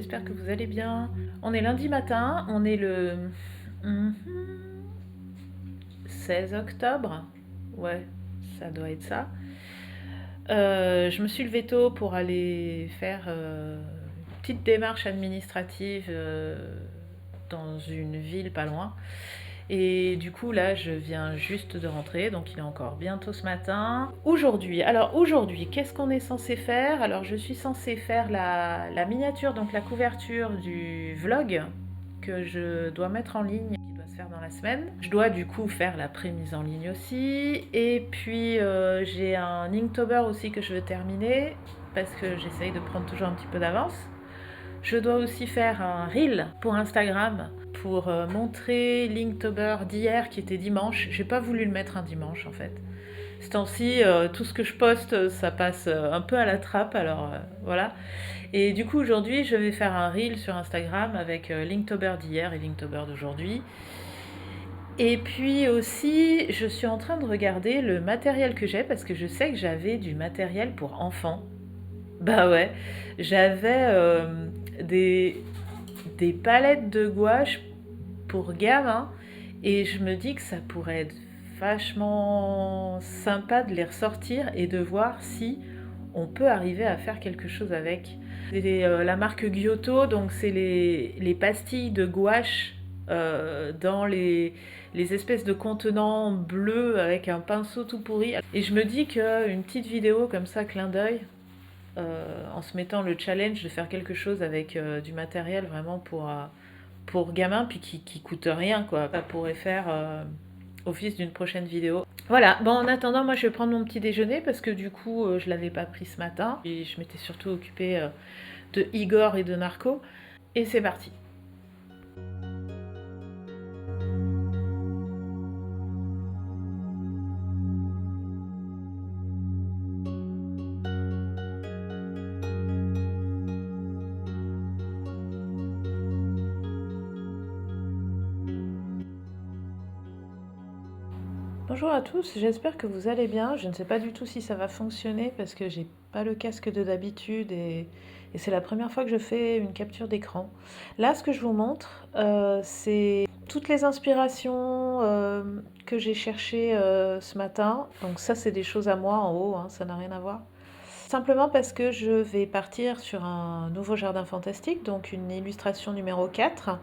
j'espère que vous allez bien. On est lundi matin, on est le 16 octobre. Ouais, ça doit être ça. Je me suis levée tôt pour aller faire une petite démarche administrative dans une ville pas loin. Et du coup, là, je viens juste de rentrer, donc il est encore bientôt ce matin. Aujourd'hui, qu'est-ce qu'on est censé faire? Alors, je suis censée faire la miniature, donc la couverture du vlog que je dois mettre en ligne, qui doit se faire dans la semaine. Je dois du coup faire la pré-mise en ligne aussi. Et puis, j'ai un Inktober aussi que je veux terminer, parce que j'essaye de prendre toujours un petit peu d'avance. Je dois aussi faire un reel pour Instagram pour montrer l'Inktober d'hier qui était dimanche. J'ai pas voulu le mettre un dimanche en fait. Ce temps-ci, tout ce que je poste, ça passe un peu à la trappe, alors voilà. Et du coup, aujourd'hui, je vais faire un reel sur Instagram avec l'Inktober d'hier et l'Inktober d'aujourd'hui. Et puis aussi, je suis en train de regarder le matériel que j'ai parce que je sais que j'avais du matériel pour enfants. Bah ouais, j'avais des palettes de gouache pour gamins et je me dis que ça pourrait être vachement sympa de les ressortir et de voir si on peut arriver à faire quelque chose avec. C'est la marque Giotto, donc c'est les pastilles de gouache dans les espèces de contenants bleus avec un pinceau tout pourri. Et je me dis qu'une petite vidéo comme ça, clin d'œil, en se mettant le challenge de faire quelque chose avec du matériel vraiment pour gamins, puis qui coûte rien, quoi. Ça pourrait faire office d'une prochaine vidéo. Voilà, bon, en attendant, moi je vais prendre mon petit déjeuner parce que du coup, je l'avais pas pris ce matin. Et je m'étais surtout occupée de Igor et de Narco. Et c'est parti. Bonjour à tous, j'espère que vous allez bien. Je ne sais pas du tout si ça va fonctionner parce que j'ai pas le casque de d'habitude et c'est la première fois que je fais une capture d'écran. Là, ce que je vous montre, c'est toutes les inspirations que j'ai cherchées ce matin. Donc ça, c'est des choses à moi en haut, hein, ça n'a rien à voir. Simplement parce que je vais partir sur un nouveau jardin fantastique, donc une illustration numéro 4.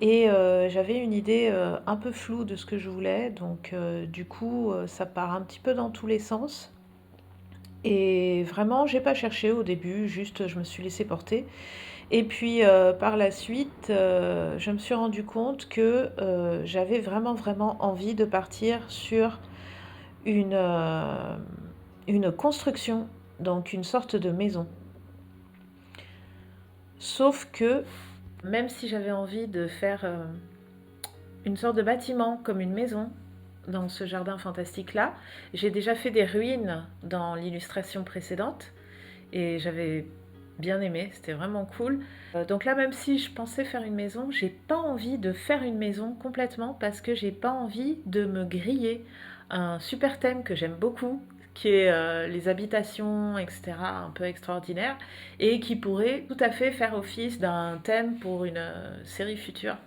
Et j'avais une idée un peu floue de ce que je voulais, donc du coup ça part un petit peu dans tous les sens. Et vraiment, j'ai pas cherché au début, juste je me suis laissée porter. Et puis par la suite, je me suis rendu compte que j'avais vraiment envie de partir sur une, euh, une construction, donc une sorte de maison. Sauf que même si j'avais envie de faire une sorte de bâtiment comme une maison dans ce jardin fantastique-là. J'ai déjà fait des ruines dans l'illustration précédente et j'avais bien aimé, c'était vraiment cool. Donc là, même si je pensais faire une maison, j'ai pas envie de faire une maison complètement parce que j'ai pas envie de me griller un super thème que j'aime beaucoup, qui est les habitations, etc., un peu extraordinaire, et qui pourrait tout à fait faire office d'un thème pour une série future.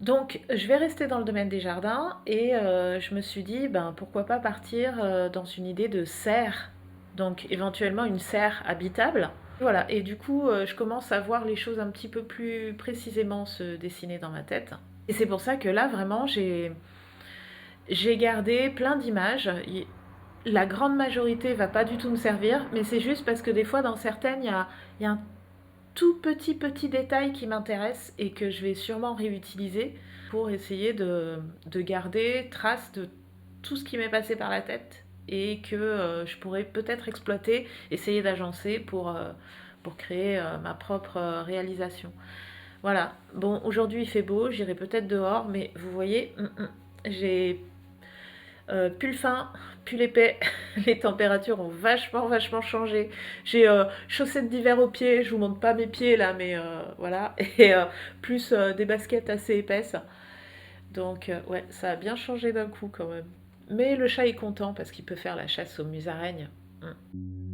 Donc, je vais rester dans le domaine des jardins et je me suis dit, ben, pourquoi pas partir dans une idée de serre, donc éventuellement une serre habitable. Voilà, et du coup, je commence à voir les choses un petit peu plus précisément se dessiner dans ma tête. Et c'est pour ça que là, vraiment, j'ai gardé plein d'images. La grande majorité va pas du tout me servir, mais c'est juste parce que des fois, dans certaines, il y a un tout petit détail qui m'intéresse et que je vais sûrement réutiliser pour essayer de garder trace de tout ce qui m'est passé par la tête et que je pourrais peut-être exploiter, essayer d'agencer pour créer ma propre réalisation. Voilà, bon, aujourd'hui il fait beau, j'irai peut-être dehors, mais vous voyez, j'ai pull fin, pull épais, les températures ont vachement changé. J'ai chaussettes d'hiver aux pieds, je vous montre pas mes pieds là, mais voilà, et plus des baskets assez épaisses. Donc ouais, ça a bien changé d'un coup quand même. Mais le chat est content parce qu'il peut faire la chasse aux musaraignes. Mm.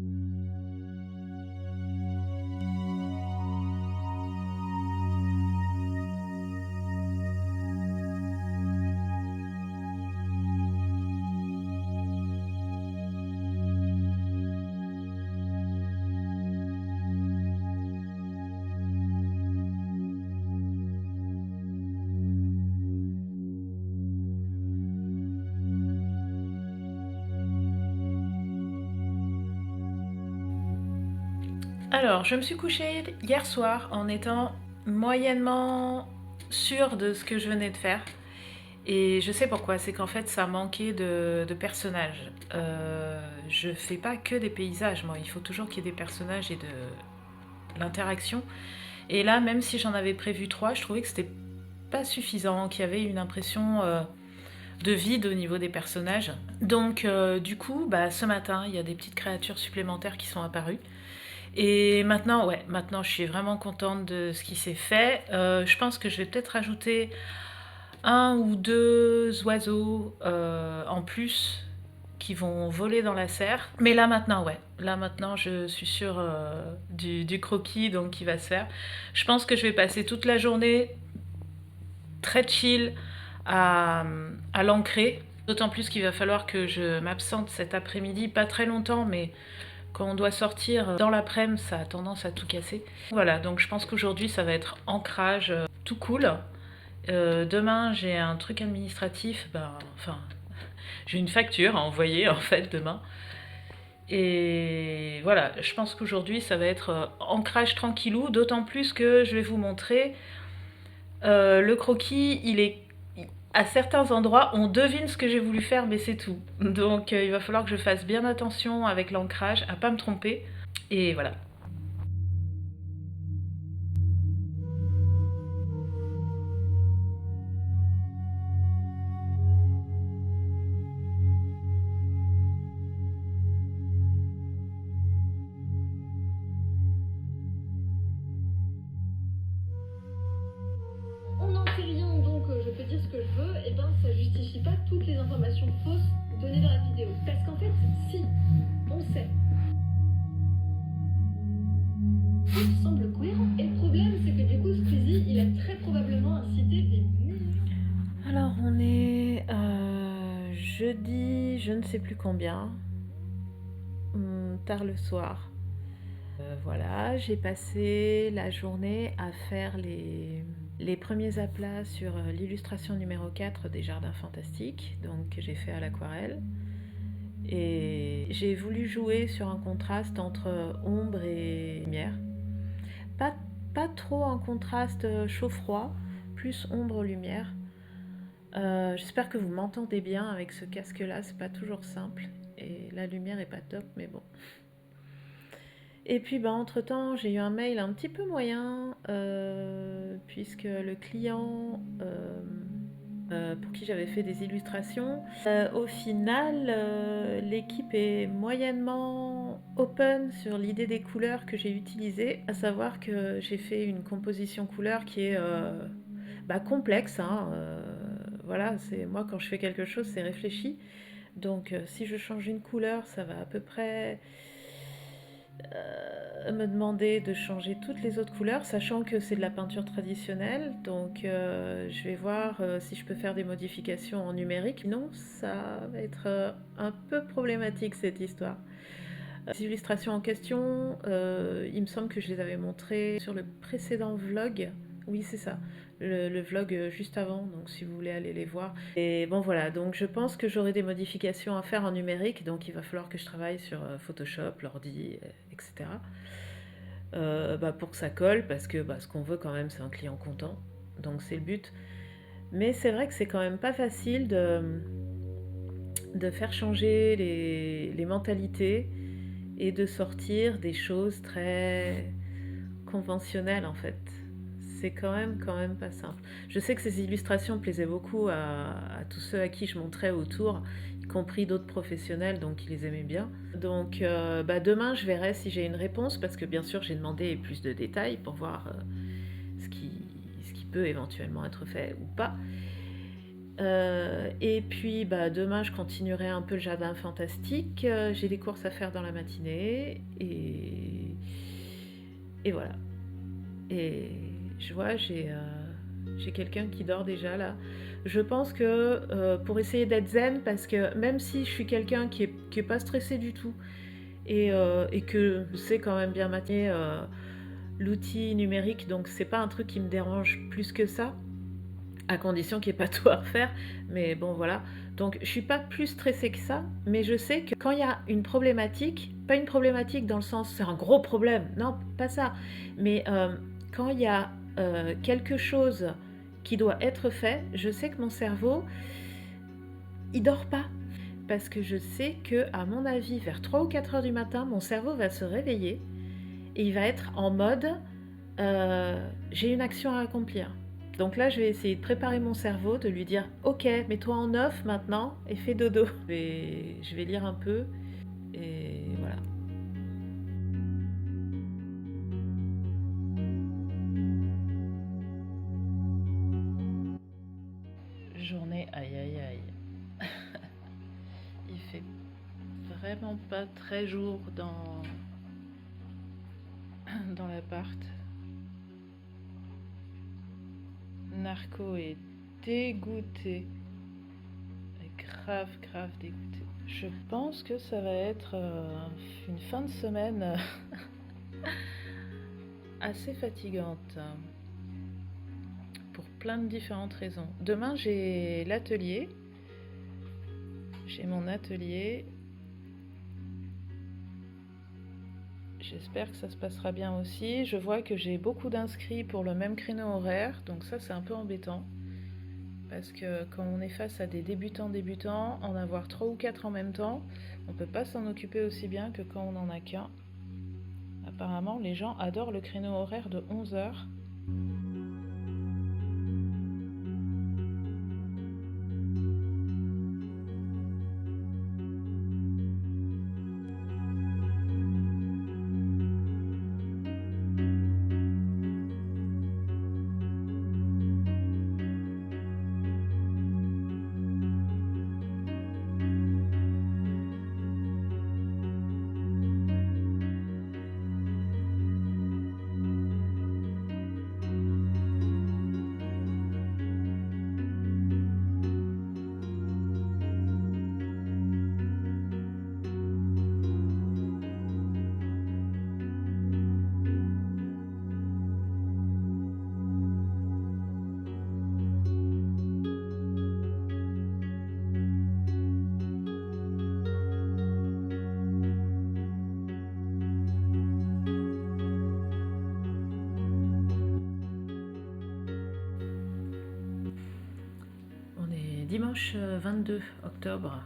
Alors, je me suis couchée hier soir en étant moyennement sûre de ce que je venais de faire. Et je sais pourquoi, c'est qu'en fait ça manquait de personnages. Je fais pas que des paysages, moi, il faut toujours qu'il y ait des personnages et de l'interaction. Et là, même si j'en avais prévu 3, je trouvais que c'était pas suffisant, qu'il y avait une impression de vide au niveau des personnages. Donc du coup, ce matin, il y a des petites créatures supplémentaires qui sont apparues. Et maintenant, ouais, maintenant je suis vraiment contente de ce qui s'est fait. Je pense que je vais peut-être rajouter un ou deux oiseaux en plus qui vont voler dans la serre. Mais là maintenant, ouais, là maintenant je suis sûre du croquis donc qui va se faire. Je pense que je vais passer toute la journée très chill à, à l'ancrer. D'autant plus qu'il va falloir que je m'absente cet après-midi, pas très longtemps, mais quand on doit sortir dans l'après-midi, ça a tendance à tout casser. Voilà, donc je pense qu'aujourd'hui ça va être ancrage tout cool. Demain j'ai un truc administratif, j'ai une facture à envoyer en fait demain. Et voilà, je pense qu'aujourd'hui ça va être ancrage tranquillou, d'autant plus que je vais vous montrer le croquis, il est à certains endroits, on devine ce que j'ai voulu faire, mais c'est tout. Donc il va falloir que je fasse bien attention avec l'ancrage, à pas me tromper. Et voilà. On n'en sait rien, donc je peux dire ce que je veux, et ben ça justifie pas toutes les informations fausses données dans la vidéo. Parce qu'en fait, si, on sait. Tout semble cohérent. Et le problème, c'est que du coup, Squeezie, il a très probablement incité des millions. Alors on est jeudi, je ne sais plus combien, tard le soir. Voilà, j'ai passé la journée à faire les premiers aplats sur l'illustration numéro 4 des Jardins Fantastiques, donc que j'ai fait à l'aquarelle. Et j'ai voulu jouer sur un contraste entre ombre et lumière. Pas trop un contraste chaud-froid, plus ombre-lumière. J'espère que vous m'entendez bien avec ce casque-là, c'est pas toujours simple. Et la lumière est pas top, mais bon. Et puis entre-temps, j'ai eu un mail un petit peu moyen, puisque le client pour qui j'avais fait des illustrations, au final, l'équipe est moyennement open sur l'idée des couleurs que j'ai utilisées, à savoir que j'ai fait une composition couleur qui est complexe. Hein, voilà, c'est moi quand je fais quelque chose, c'est réfléchi. Donc si je change une couleur, ça va à peu près me demander de changer toutes les autres couleurs, sachant que c'est de la peinture traditionnelle. Donc je vais voir si je peux faire des modifications en numérique. Non, ça va être un peu problématique cette histoire. Les illustrations en question, il me semble que je les avais montrées sur le précédent vlog. Oui, c'est ça, le vlog juste avant, donc si vous voulez aller les voir. Et bon voilà, donc je pense que j'aurai des modifications à faire en numérique, donc il va falloir que je travaille sur Photoshop, l'ordi, etc. Pour que ça colle, parce que ce qu'on veut quand même, c'est un client content, donc c'est le but. Mais c'est vrai que c'est quand même pas facile de faire changer les mentalités et de sortir des choses très conventionnelles en fait. C'est quand même pas simple. Je sais que ces illustrations plaisaient beaucoup à tous ceux à qui je montrais autour, y compris d'autres professionnels, donc ils les aimaient bien. Donc demain je verrai si j'ai une réponse, parce que bien sûr j'ai demandé plus de détails pour voir ce qui peut éventuellement être fait ou pas. Et puis demain je continuerai un peu le jardin fantastique. J'ai des courses à faire dans la matinée et voilà. Et je vois, j'ai quelqu'un qui dort déjà là. Je pense que pour essayer d'être zen, parce que même si je suis quelqu'un qui est pas stressé du tout et que je sais quand même bien maintenir l'outil numérique, donc c'est pas un truc qui me dérange plus que ça. à condition qu'il n'y ait pas tout à refaire, mais bon voilà. Donc je suis pas plus stressée que ça, mais je sais que quand il y a une problématique, pas une problématique dans le sens c'est un gros problème, non pas ça, mais quand il y a quelque chose qui doit être fait, je sais que mon cerveau, il dort pas. Parce que je sais que, à mon avis, vers 3 ou 4 heures du matin, mon cerveau va se réveiller et il va être en mode j'ai une action à accomplir. Donc là, je vais essayer de préparer mon cerveau, de lui dire ok, mets-toi en off maintenant et fais dodo. Je vais lire un peu et voilà. Journée, aïe aïe aïe. Il fait vraiment pas très jour dans l'appart. Narco est dégoûté. Grave dégoûté. Je pense que ça va être une fin de semaine assez fatigante pour plein de différentes raisons. Demain, j'ai l'atelier. J'ai mon atelier. J'espère que ça se passera bien aussi. Je vois que j'ai beaucoup d'inscrits pour le même créneau horaire, donc ça c'est un peu embêtant. Parce que quand on est face à des débutants, en avoir 3 ou 4 en même temps, on ne peut pas s'en occuper aussi bien que quand on n'en a qu'un. Apparemment, les gens adorent le créneau horaire de 11 heures. On est dimanche 22 octobre.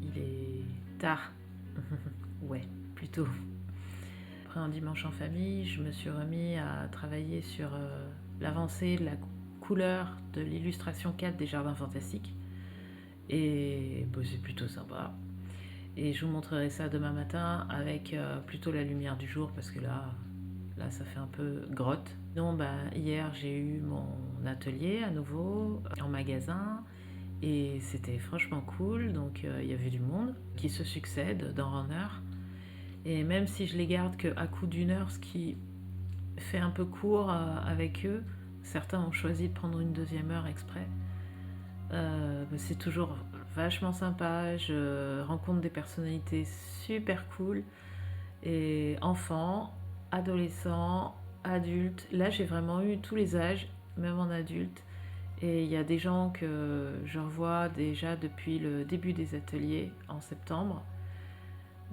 Il est tard. Ouais, plutôt. Après un dimanche en famille, je me suis remis à travailler sur l'avancée de la couleur de l'illustration 4 des Jardins Fantastiques. Et bah, c'est plutôt sympa. Et je vous montrerai ça demain matin avec plutôt la lumière du jour parce que là ça fait un peu grotte. Donc hier j'ai eu mon atelier à nouveau en magasin et c'était franchement cool. Donc il y avait du monde qui se succède dans Runner. Et même si je les garde qu'à coup d'une heure, ce qui fait un peu court avec eux, certains ont choisi de prendre une deuxième heure exprès. C'est toujours vachement sympa, je rencontre des personnalités super cool, et enfants, adolescents, adultes. Là j'ai vraiment eu tous les âges, même en adulte, et il y a des gens que je revois déjà depuis le début des ateliers en septembre.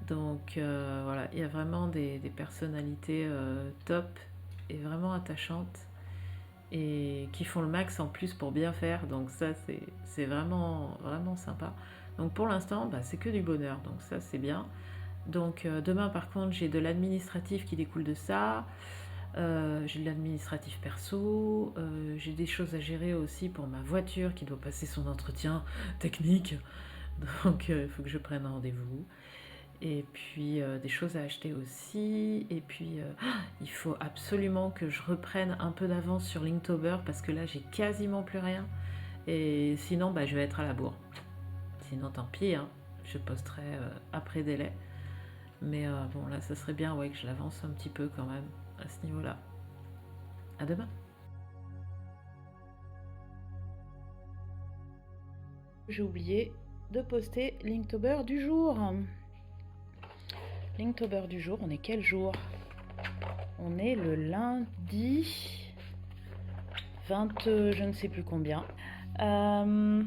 Donc voilà, il y a vraiment des personnalités top et vraiment attachantes et qui font le max en plus pour bien faire, donc ça c'est vraiment sympa. Donc pour l'instant c'est que du bonheur, donc ça c'est bien. Donc demain par contre j'ai de l'administratif qui découle de ça, j'ai de l'administratif perso, j'ai des choses à gérer aussi pour ma voiture qui doit passer son entretien technique, donc il faut que je prenne rendez-vous. Et puis des choses à acheter aussi. Et puis il faut absolument que je reprenne un peu d'avance sur Linktober parce que là j'ai quasiment plus rien. Et sinon je vais être à la bourre. Sinon tant pis, hein, je posterai après délai. Mais bon là ça serait bien que je l'avance un petit peu quand même à ce niveau-là. À demain. J'ai oublié de poster Linktober du jour. Linktober du jour, on est quel jour? On est le lundi 20, je ne sais plus combien. On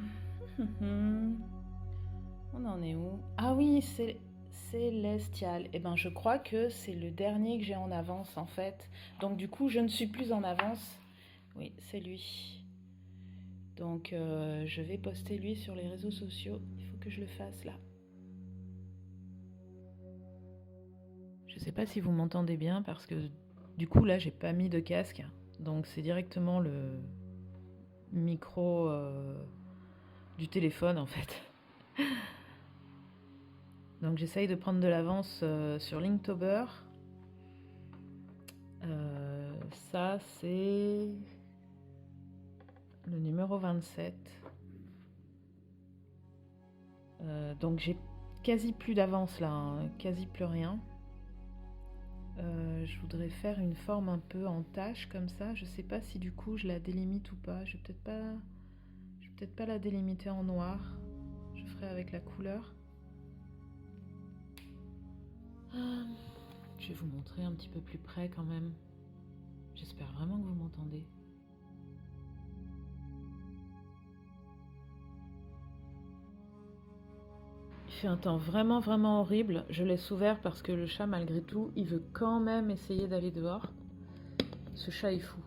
en est où? Ah oui, c'est Célestial. Eh ben, je crois que c'est le dernier que j'ai en avance en fait. Donc du coup, je ne suis plus en avance. Oui, c'est lui. Donc je vais poster lui sur les réseaux sociaux. Il faut que je le fasse là. Je sais pas si vous m'entendez bien parce que du coup là, j'ai pas mis de casque. Donc c'est directement le micro du téléphone en fait. Donc j'essaye de prendre de l'avance sur Linktober. Ça c'est le numéro 27. Donc j'ai quasi plus d'avance là, hein, quasi plus rien. Je voudrais faire une forme un peu en tache comme ça. Je sais pas si du coup je la délimite ou pas. Je vais peut-être pas la délimiter en noir. Je ferai avec la couleur. Je vais vous montrer un petit peu plus près quand même. J'espère vraiment que vous m'entendez. Il fait un temps vraiment horrible. Je laisse ouvert parce que le chat, malgré tout, il veut quand même essayer d'aller dehors. Ce chat est fou.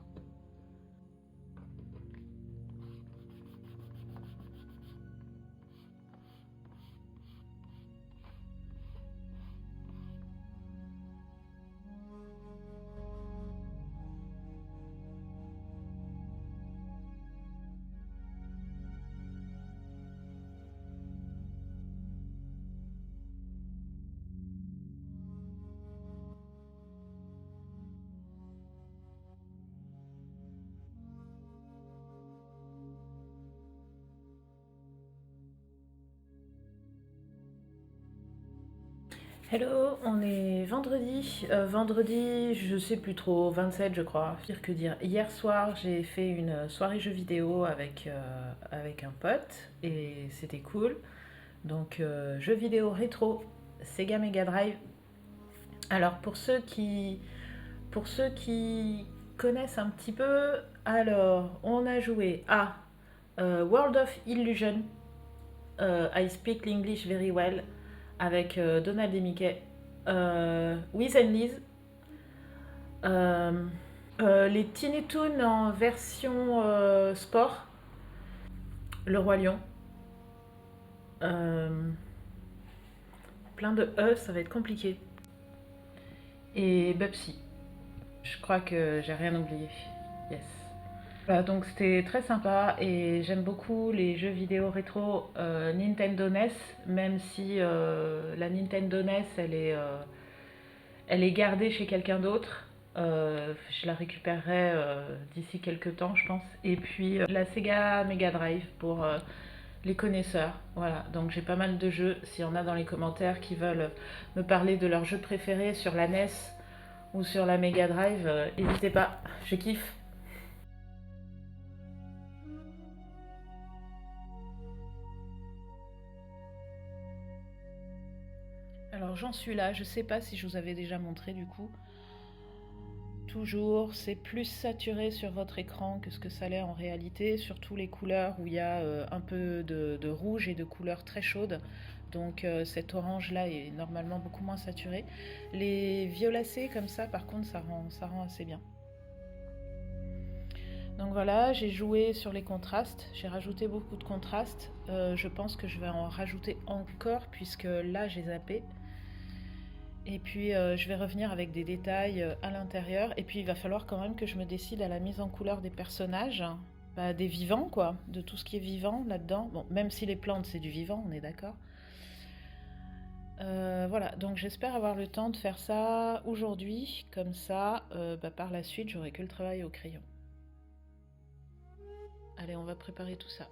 Hello, on est vendredi. Vendredi, je sais plus trop, 27 je crois, pire que dire. Hier soir, j'ai fait une soirée jeux vidéo avec un pote et c'était cool. Donc, jeux vidéo rétro, Sega Mega Drive. Alors, pour ceux qui connaissent un petit peu, alors, on a joué à World of Illusion, I Speak English Very Well, avec Donald et Mickey, Wiz and Liz, les Tiny Toons en version sport, Le Roi Lion, plein de E, ça va être compliqué, et Bubsy. Je crois que j'ai rien oublié. Yes. Voilà, donc c'était très sympa et j'aime beaucoup les jeux vidéo rétro Nintendo NES, même si la Nintendo NES elle est gardée chez quelqu'un d'autre. Je la récupérerai d'ici quelques temps, je pense. Et puis la Sega Mega Drive pour les connaisseurs. Voilà, donc j'ai pas mal de jeux. S'il y en a dans les commentaires qui veulent me parler de leurs jeux préférés sur la NES ou sur la Mega Drive, n'hésitez pas, je kiffe. Alors j'en suis là, je sais pas si je vous avais déjà montré du coup. Toujours, c'est plus saturé sur votre écran que ce que ça l'est en réalité, surtout les couleurs où il y a un peu de rouge et de couleurs très chaudes. Donc cet orange là est normalement beaucoup moins saturé. Les violacés comme ça par contre ça rend assez bien. Donc voilà, j'ai joué sur les contrastes, j'ai rajouté beaucoup de contrastes. Je pense que je vais en rajouter encore puisque là j'ai zappé. Et puis je vais revenir avec des détails à l'intérieur. Et puis il va falloir quand même que je me décide à la mise en couleur des personnages, des vivants quoi, de tout ce qui est vivant là-dedans. Bon, même si les plantes c'est du vivant, on est d'accord. Voilà, donc j'espère avoir le temps de faire ça aujourd'hui. Comme ça, par la suite, j'aurai que le travail au crayon. Allez, on va préparer tout ça.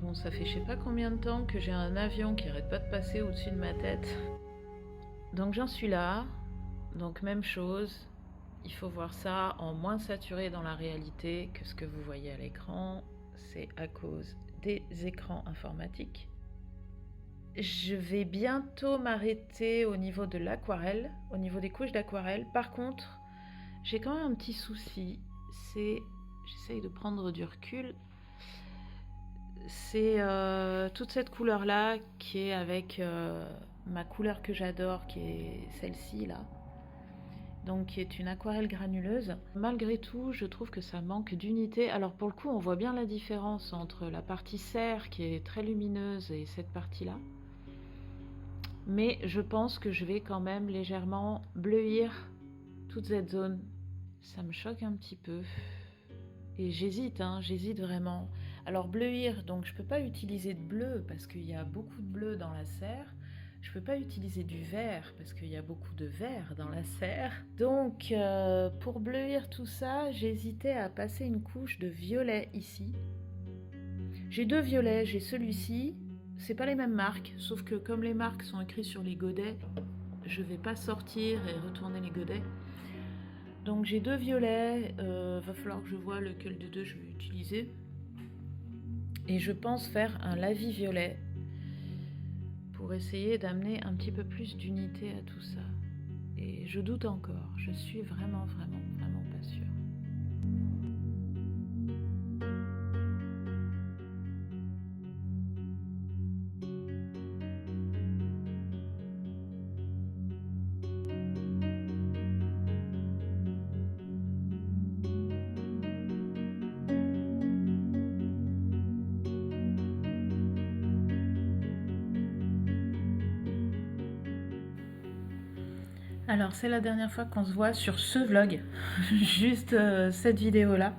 Bon, ça fait je sais pas combien de temps que j'ai un avion qui arrête pas de passer au-dessus de ma tête. Donc j'en suis là. Donc même chose. Il faut voir ça en moins saturé dans la réalité que ce que vous voyez à l'écran. C'est à cause des écrans informatiques. Je vais bientôt m'arrêter au niveau de l'aquarelle, au niveau des couches d'aquarelle. Par contre, j'ai quand même un petit souci. J'essaye de prendre du recul. C'est toute cette couleur-là qui est avec ma couleur que j'adore, qui est celle-ci là. Donc qui est une aquarelle granuleuse. Malgré tout, je trouve que ça manque d'unité. Alors pour le coup, on voit bien la différence entre la partie serre qui est très lumineuse et cette partie-là. Mais je pense que je vais quand même légèrement bleuir toute cette zone. Ça me choque un petit peu. Et j'hésite vraiment. Alors bleuir, donc je peux pas utiliser de bleu parce qu'il y a beaucoup de bleu dans la serre. Je peux pas utiliser du vert parce qu'il y a beaucoup de vert dans la serre. Donc pour bleuir tout ça, j'hésitais à passer une couche de violet ici. J'ai 2 violets, j'ai celui-ci. C'est pas les mêmes marques, sauf que comme les marques sont écrites sur les godets, je vais pas sortir et retourner les godets. Donc j'ai 2 violets, va falloir que je vois lequel des 2 je vais utiliser. Et je pense faire un lavis violet pour essayer d'amener un petit peu plus d'unité à tout ça. Et je doute encore, je suis vraiment pas sûre. Alors c'est la dernière fois qu'on se voit sur ce vlog, juste cette vidéo là.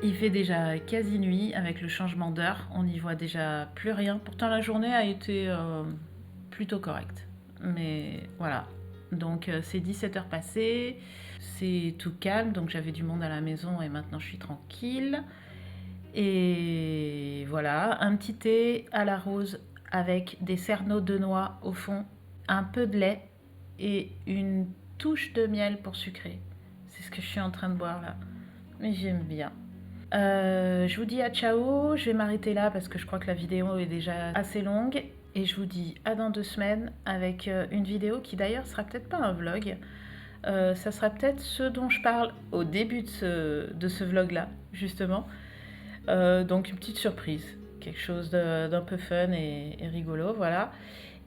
Il fait déjà quasi nuit avec le changement d'heure, on n'y voit déjà plus rien. Pourtant la journée a été plutôt correcte, mais voilà. Donc c'est 17h passées, c'est tout calme, donc j'avais du monde à la maison et maintenant je suis tranquille. Et voilà, un petit thé à la rose avec des cerneaux de noix au fond, un peu de lait et une touche de miel pour sucrer. C'est ce que je suis en train de boire là. Mais j'aime bien. Je vous dis à ciao. Je vais m'arrêter là parce que je crois que la vidéo est déjà assez longue. Et je vous dis à dans 2 semaines avec une vidéo qui d'ailleurs sera peut-être pas un vlog. Ça sera peut-être ce dont je parle au début de ce vlog là, justement. Donc une petite surprise. Quelque chose d'un peu fun et rigolo, voilà.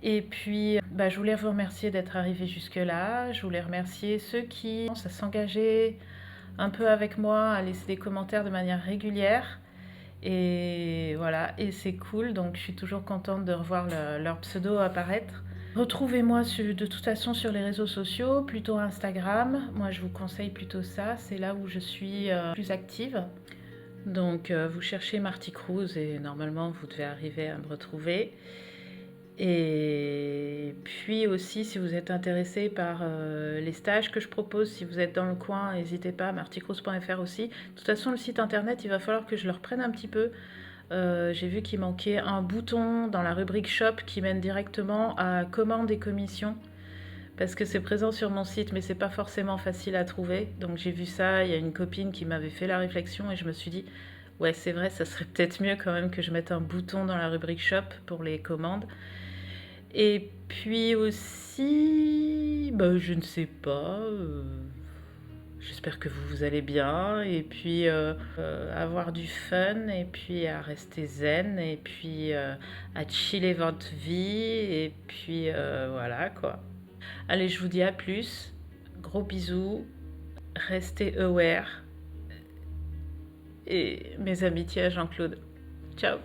Et puis, je voulais vous remercier d'être arrivés jusque-là. Je voulais remercier ceux qui commencent à s'engager un peu avec moi, à laisser des commentaires de manière régulière. Et voilà, et c'est cool. Donc, je suis toujours contente de revoir leur pseudo apparaître. Retrouvez-moi de toute façon sur les réseaux sociaux, plutôt Instagram. Moi, je vous conseille plutôt ça. C'est là où je suis plus active. Donc, vous cherchez Marty Cruz et normalement, vous devez arriver à me retrouver. Et puis aussi, si vous êtes intéressé par les stages que je propose, si vous êtes dans le coin, n'hésitez pas, martycruz.fr aussi. De toute façon, le site internet, il va falloir que je le reprenne un petit peu. J'ai vu qu'il manquait un bouton dans la rubrique shop qui mène directement à commande et commission. Parce que c'est présent sur mon site, mais c'est pas forcément facile à trouver. Donc j'ai vu ça, il y a une copine qui m'avait fait la réflexion et je me suis dit, ouais, c'est vrai, ça serait peut-être mieux quand même que je mette un bouton dans la rubrique shop pour les commandes. Et puis aussi, je ne sais pas, j'espère que vous allez bien, et puis avoir du fun, et puis à rester zen, et puis à chiller votre vie, et puis voilà quoi. Allez, je vous dis à plus, gros bisous, restez aware, et mes amitiés à Jean-Claude. Ciao.